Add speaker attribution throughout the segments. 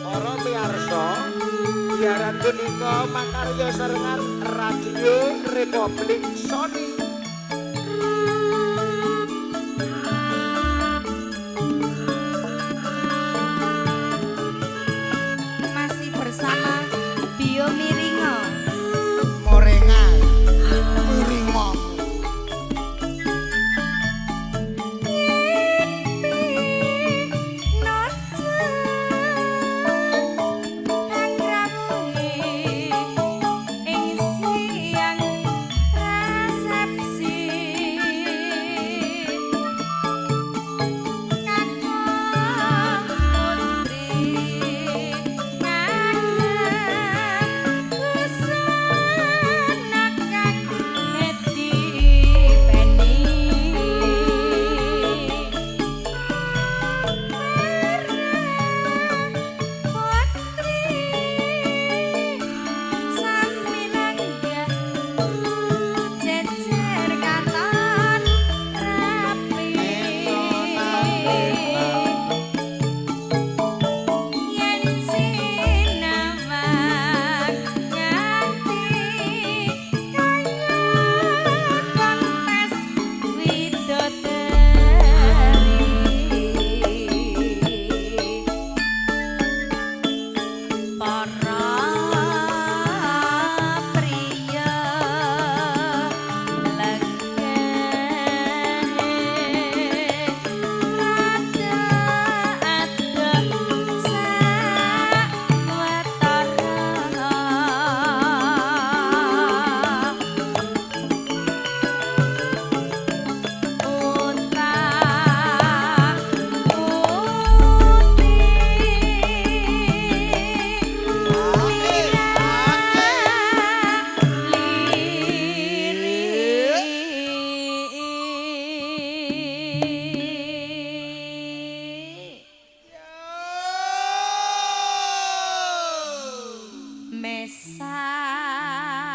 Speaker 1: Para miyarsa, siaran punika makarya sarengan Radio Republik Sony.
Speaker 2: Masih bersama Bio Miringo.
Speaker 1: Morengan Miringo.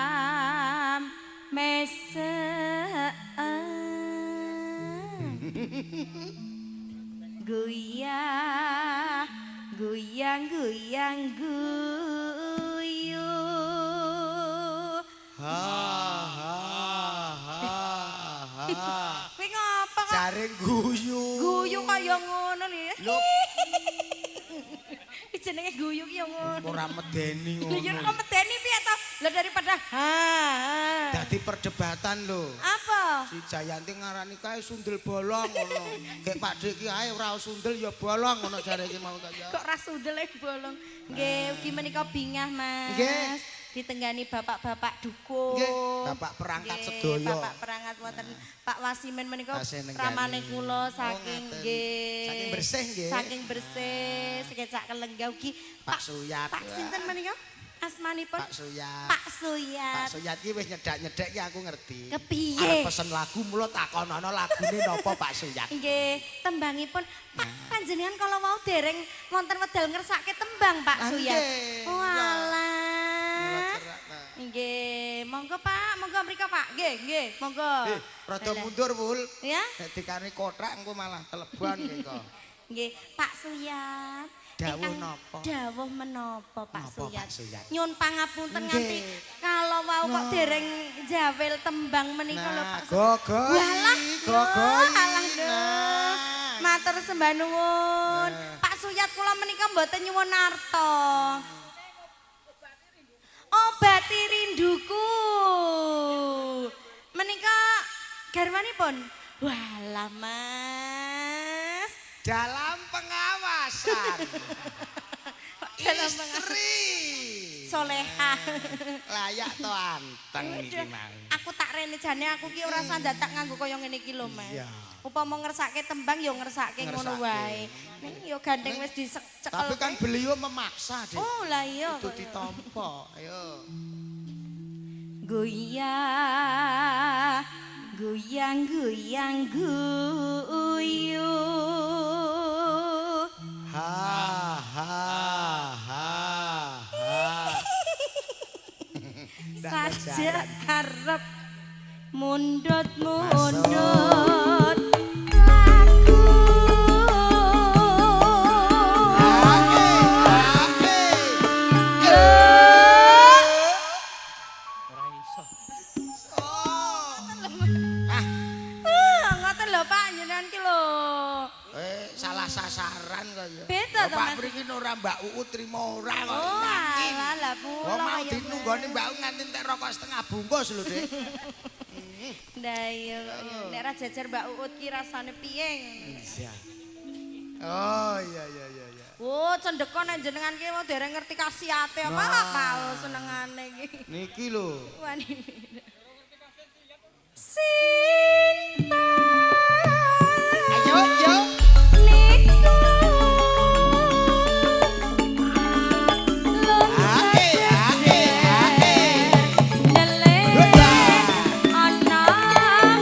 Speaker 2: Mesam Goyang goyang goyang guyu
Speaker 1: Ha ha ha.
Speaker 2: Kowe ngapa kok
Speaker 1: Jaring guyu.
Speaker 2: guyu kaya ngono lho.
Speaker 1: Lho,
Speaker 2: Jenenge guyu ki ya ngono.
Speaker 1: ora medeni
Speaker 2: Lho ya
Speaker 1: ngono.
Speaker 2: kok medeni piye to? Lah daripada ha.
Speaker 1: Dadi perdebatan lho.
Speaker 2: Apa?
Speaker 1: Si Jayanti ngarani kae sundel bolong ngono. Kayak Pak Dik ki ae ora sundel ya bolong ngono jare iki mau tak ya.
Speaker 2: Kok ra sundel bolong. Nggih, ugi menika bingah, Mas.
Speaker 1: Nggih.
Speaker 2: Ditenggani bapak-bapak dukun.
Speaker 1: Nggih, bapak perangkat
Speaker 2: Nggih,
Speaker 1: sedaya.
Speaker 2: Bapak perangkat wonten Pak Wasimen menika
Speaker 1: Tasih nenggani.
Speaker 2: ramane kula saking
Speaker 1: ngaten.
Speaker 2: nggih.
Speaker 1: Saking bersih nggih.
Speaker 2: Saking bersih, sekecak kelenggah ugi
Speaker 1: Pak Suyat.
Speaker 2: Pak sinten menika? Asmanipun
Speaker 1: Pak Suyat.
Speaker 2: Pak Suyat.
Speaker 1: Pak Suyat ki wis nyedak-nyedek ki aku ngerti.
Speaker 2: Kepiye?
Speaker 1: Arep pesen lagu mulo takonono lagune napa Pak Suyat.
Speaker 2: Nggih, tembangipun Pak panjenengan kalau mau dereng wonten wedal ngersake tembang Pak
Speaker 1: Ah,
Speaker 2: Suyat.
Speaker 1: nggih. Mula
Speaker 2: Walah.
Speaker 1: cerak, nah.
Speaker 2: Nggih, monggo Pak, monggo mriko Pak. Nggih, monggo.
Speaker 1: Rada
Speaker 2: Alah.
Speaker 1: mundur, Wul.
Speaker 2: Ya?
Speaker 1: Nek dikarni kothak engko malah kelebon iki kok.
Speaker 2: Nggih, Pak Suyat.
Speaker 1: Dawuh
Speaker 2: Ingkang
Speaker 1: napa?
Speaker 2: Dawuh menapa Pak
Speaker 1: Napa,
Speaker 2: Suyat?
Speaker 1: Pak Suyat?
Speaker 2: Nyun pangapunten
Speaker 1: Nggih.
Speaker 2: nganti kalau wau kok dereng jawel tembang menika lho Pak Suyat.
Speaker 1: Gogoi,
Speaker 2: Walah,
Speaker 1: gogoi.
Speaker 2: alah lho.
Speaker 1: Nah.
Speaker 2: Matur sembah nuwun. Pak Suyat kula menika mboten nyuwun arta. Obati rinduku. Menika garwanipun. Walah Mas.
Speaker 1: Dalam pengawasan.
Speaker 2: Dalam pengawasan.
Speaker 1: Istri.
Speaker 2: Soleha.
Speaker 1: Layak to anteng iki mang.
Speaker 2: Aku tak rene jane aku ki ora sandatak nganggo kaya ngene iki lho Mas.
Speaker 1: Iya.
Speaker 2: Upama ngersake tembang ya ngersake ngono
Speaker 1: Ngersake.
Speaker 2: wae. Ning ya gandeng wis dicekel.
Speaker 1: Tapi kan beliau memaksa, Dik.
Speaker 2: Oh lah iya.
Speaker 1: Itu ditampa. Ayo.
Speaker 2: Goyang, goyang, goyang, guyu.
Speaker 1: Ha ha ha ha.
Speaker 2: Saja arep mundut-mundut.
Speaker 1: Salah sasaran kok ya.
Speaker 2: Beda to,
Speaker 1: Pak
Speaker 2: Mas.
Speaker 1: mriki ora Mbak Uut trimo ora kok.
Speaker 2: Oh,
Speaker 1: yakin.
Speaker 2: alah lah
Speaker 1: Oh,
Speaker 2: kula
Speaker 1: mau
Speaker 2: ya.
Speaker 1: dinunggoni Mbak Uut nganti entek rokok setengah bungkus lho, Dik.
Speaker 2: Ndah iya. Nek ra jejer Mbak Uut ki rasane piye?
Speaker 1: Iya. Oh, iya.
Speaker 2: Oh, cendeko nek jenengan ki mau dereng ngerti khasiate apa
Speaker 1: Nah.
Speaker 2: kalau senengane iki.
Speaker 1: Niki lho.
Speaker 2: Wani. Sinta.
Speaker 1: Ayo, yo.
Speaker 2: Niku.
Speaker 1: Ae, ae, ae.
Speaker 2: Nele. Anang.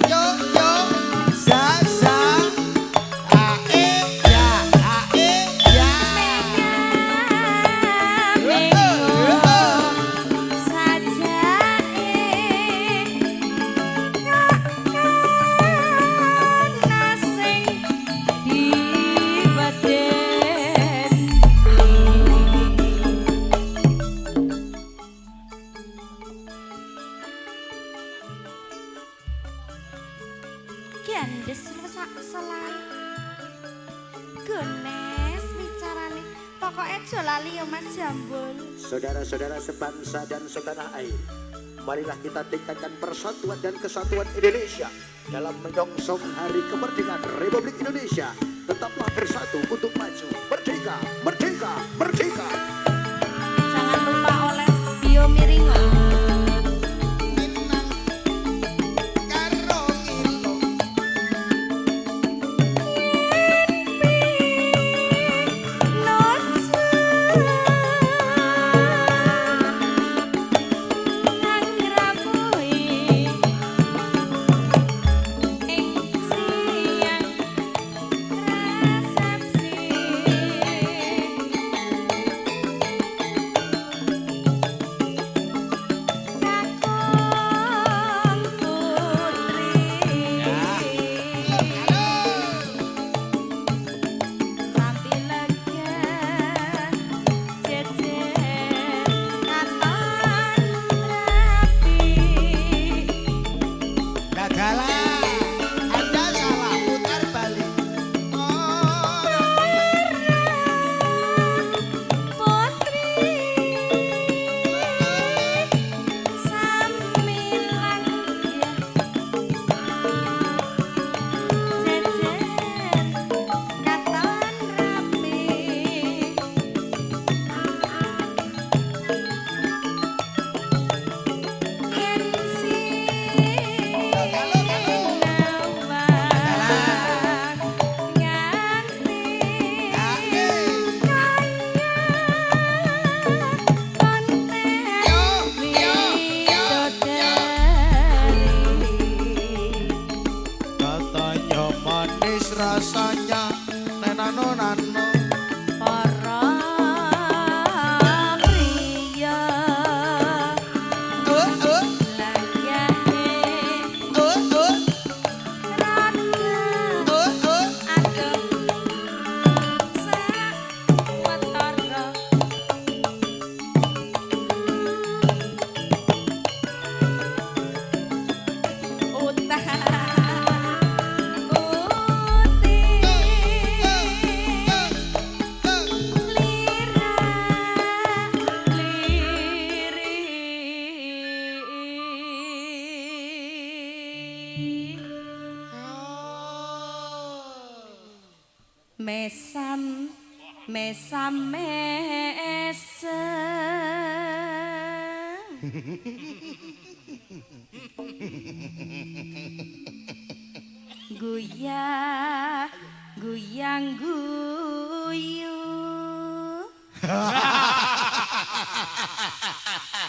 Speaker 1: Yo, za, ae, ya,
Speaker 2: Gandes selai. Gones bicarane. Pokoke aja lali ya Mas Jambul.
Speaker 3: Saudara-saudara sebangsa dan setanah air, marilah kita tingkatkan persatuan dan kesatuan Indonesia dalam menyongsong Hari Kemerdekaan Republik Indonesia. Tetaplah bersatu untuk maju. Merdeka, merdeka, merdeka.
Speaker 2: Jangan lupa oles biomiringo.
Speaker 1: minang karo ngilo. Gagala, Anda salah putar balik. Oh, katanya manis rasanya nenano nano.
Speaker 2: Para pria layahe raga adem sawetara mesam mesam guyang guyang guyu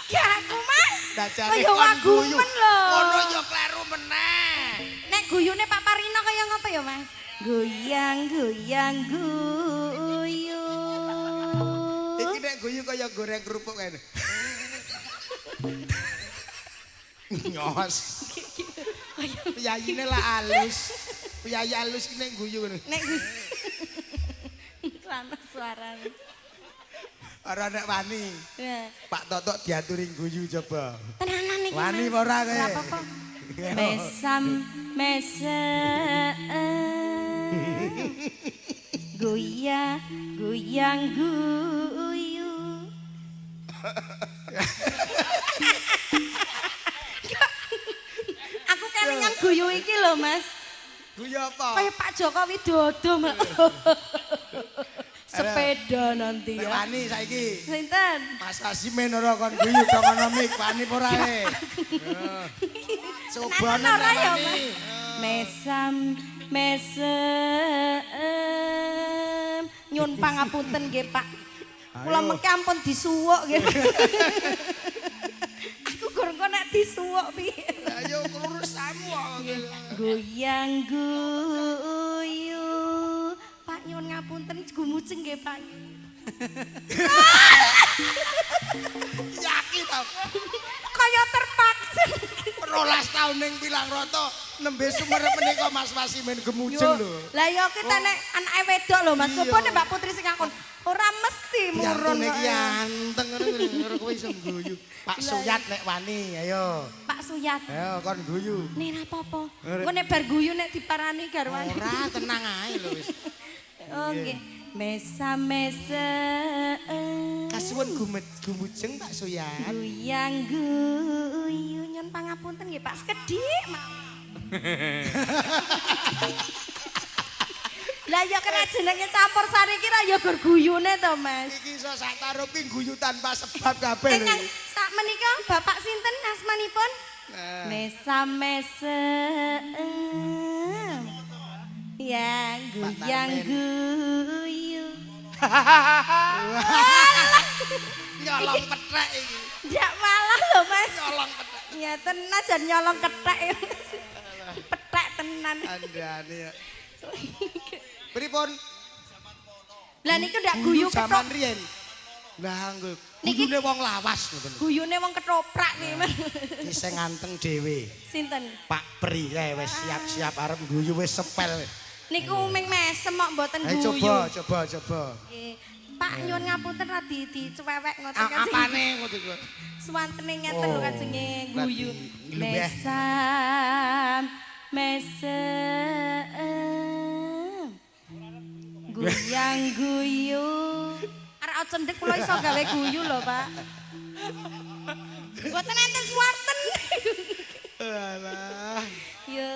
Speaker 2: gak aku Mas kaya wagumen lho
Speaker 1: Ono yo kleru meneh.
Speaker 2: nek guyune Pak Parino kaya ngapa ya Mas guyang guyang guyu
Speaker 1: Iki nek guyu kaya goreng kerupuk kene. Nyos. Piyayine lah alus. Piyayi alus iki nek guyu ngono.
Speaker 2: nek guyu Rana suarane
Speaker 1: Ora nek wani.
Speaker 2: ya
Speaker 1: Pak Totok diaturi guyu coba.
Speaker 2: tenanan iki
Speaker 1: Wani
Speaker 2: Mas.
Speaker 1: apa ora kowe?
Speaker 2: Ora apa-apa Mesam mesem goyang goyang guyu. Aku kelingan guyu iki lho Mas.
Speaker 1: Guyu apa?
Speaker 2: Kayak Pak Joko Widodo. Sepeda nanti ya.
Speaker 1: Wani saiki.
Speaker 2: Sinten?
Speaker 1: Mas Kasimen ora kon guyu dongono mik wani ora e. Coba
Speaker 2: Nah, ora ya,
Speaker 1: wani.
Speaker 2: Mesam mesem nyun pangapunten nggih Pak. Kula mengke ampun disuwuk nggih. Aku kurang kok nek disuwuk piye.
Speaker 1: Ayo urusanmu kok.
Speaker 2: Goyang guyu. Pak nyun ngapunten gumuceng nggih Pak.
Speaker 1: Yakin tau.
Speaker 2: Kaya terpaksa.
Speaker 1: 12 tahun ning Pilangrata nembe sumerep menika Mas Wasimen gemujeng lho.
Speaker 2: Lah ya kita nek anake wedok lho Mas. Sopo nek Mbak Putri sing ngakon ora mesti murun
Speaker 1: Yantune
Speaker 2: kok.
Speaker 1: iki anteng ngono kowe iso guyu. Pak Suyat nek wani ayo.
Speaker 2: Pak Suyat.
Speaker 1: Ayo kon guyu.
Speaker 2: Nek ora apa-apa. Engko nek bar guyu nek diparani garwane.
Speaker 1: Ora tenang ae lho wis.
Speaker 2: Oh nggih. Mesam
Speaker 1: Kasuwun gumujeng Pak Suyat.
Speaker 2: Guyang guyu nyun pangapunten nggih Pak sekedhik mawon. Lah ya kena jenenge campur sari ki ra ya gur guyune to Mas.
Speaker 1: Iki iso sak tarupi guyu tanpa sebab kabeh lho.
Speaker 2: Ingkang sak menika Bapak sinten asmanipun? Mesam mesem. Ya guyang guyu.
Speaker 1: Nyolong kethek iki.
Speaker 2: Jak malah lho Mas.
Speaker 1: Nyolong kethek.
Speaker 2: Ya tenan jan nyolong kethek. Petek tenan.
Speaker 1: Andane ya. Pripun?
Speaker 2: Lah niku ndak guyu
Speaker 1: Zaman
Speaker 2: kethok.
Speaker 1: riyen. Lah nggo
Speaker 2: Niki-
Speaker 1: guyune wong lawas ngoten.
Speaker 2: Guyune wong ketoprak nih Mas.
Speaker 1: Ki sing nganteng dhewe.
Speaker 2: Sinten?
Speaker 1: Pak Pri kae wis siap-siap arep guyu wis sepel.
Speaker 2: Niku ming mesem kok mboten
Speaker 1: Ayo
Speaker 2: guyu.
Speaker 1: coba.
Speaker 2: Nggih. Pak nyuwun ngapunten ra dicuwewek ngoten kan.
Speaker 1: Apane ngono iku?
Speaker 2: Suwantene ngeten lho kajenge guyu.
Speaker 1: Berarti nglebeh.
Speaker 2: Mesam mesem. Guyang guyu. Arek aja ndek kula iso gawe guyu lho, Pak. Mboten enten suwarten.
Speaker 1: Alah.
Speaker 2: Yo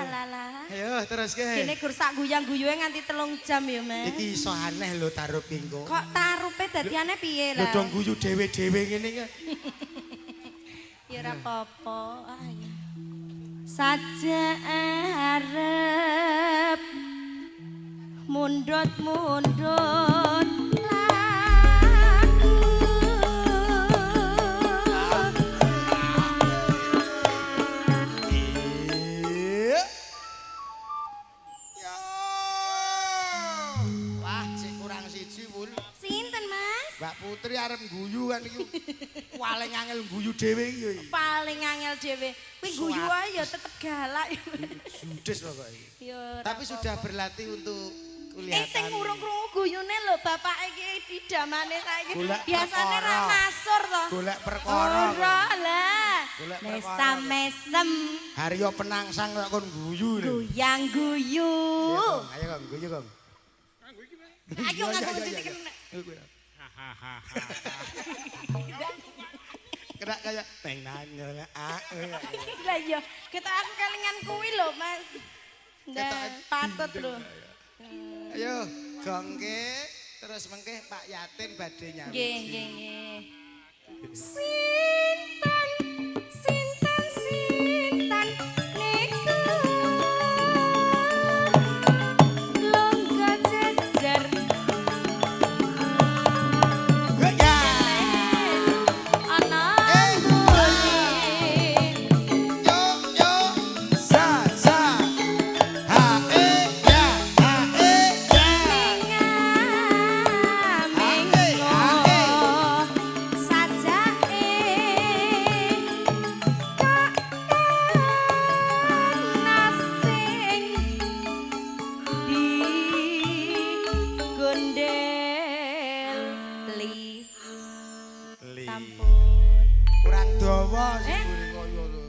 Speaker 2: alalah.
Speaker 1: Ayo terus ke.
Speaker 2: Dene gur sak guyang-guyuhe nganti 3 jam ya, Mas.
Speaker 1: Iki iso aneh lho taruh pingko.
Speaker 2: Kok tarupe dadiane piye
Speaker 1: Lho
Speaker 2: lah?
Speaker 1: dong guyu dhewe-dhewe ngene iki.
Speaker 2: Ya ora apa-apa. Ayo. Saja arep mundut-mundut laku.
Speaker 1: Iya. Yo. Wah, sik kurang siji, Wul.
Speaker 2: Sinten, Mas?
Speaker 1: Mbak Putri arep guyu kan iki. Paling angel guyu dhewe iki yo.
Speaker 2: Paling angel dhewe. Kuwi guyu ae ya tetep galak.
Speaker 1: Judes pokoke.
Speaker 2: Ya.
Speaker 1: Tapi sudah berlatih untuk kuliah.
Speaker 2: Sing urung krungu guyune lho bapake iki idamane saiki.
Speaker 1: Golek
Speaker 2: Biasane ra
Speaker 1: perkara.
Speaker 2: ngasur to.
Speaker 1: Golek perkara.
Speaker 2: Ora lah.
Speaker 1: Golek perkara.
Speaker 2: Mesam-mesem.
Speaker 1: Haryo penangsang kok kon guyu lho.
Speaker 2: Guyang guyu.
Speaker 1: Ayo Kong, guyu Kong.
Speaker 2: Ayo ngaku titik kena.
Speaker 1: Kena kayak neng nanya
Speaker 2: Lah iya, kita aku kelingan kuwi lho, Mas. Nah, patut lho.
Speaker 1: Ayo, gongke terus mengke Pak Yatin badhe nyanyi.
Speaker 2: Nggih, nggih, nggih. Sinten, sinten, sinten niku. Longga jejer
Speaker 1: Ya.
Speaker 2: ana mburi.
Speaker 1: Yo yo sa sa ha ya ha ya. Li.
Speaker 2: Sampun.
Speaker 1: Kurang dawa sing
Speaker 2: Eh?
Speaker 1: mburi kaya lho.